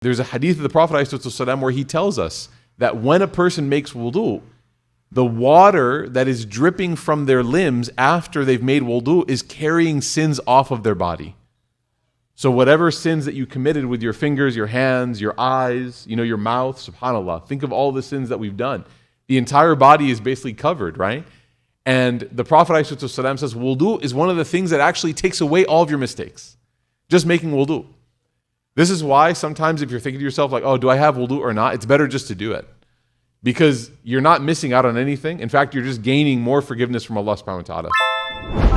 There's a hadith of the Prophet ﷺ where he tells us that when a person makes wudu, the water that is dripping from their limbs after they've made wudu is carrying sins off of their body. So whatever sins that you committed with your fingers, your hands, your eyes, your mouth, subhanAllah, think of all the sins that we've done. The entire body is basically covered, right? And the Prophet ﷺ says wudu is one of the things that actually takes away all of your mistakes. Just making wudu. This is why sometimes if you're thinking to yourself like, oh, do I have wudu or not? It's better just to do it. Because you're not missing out on anything. In fact, you're just gaining more forgiveness from Allah subhanahu wa ta'ala.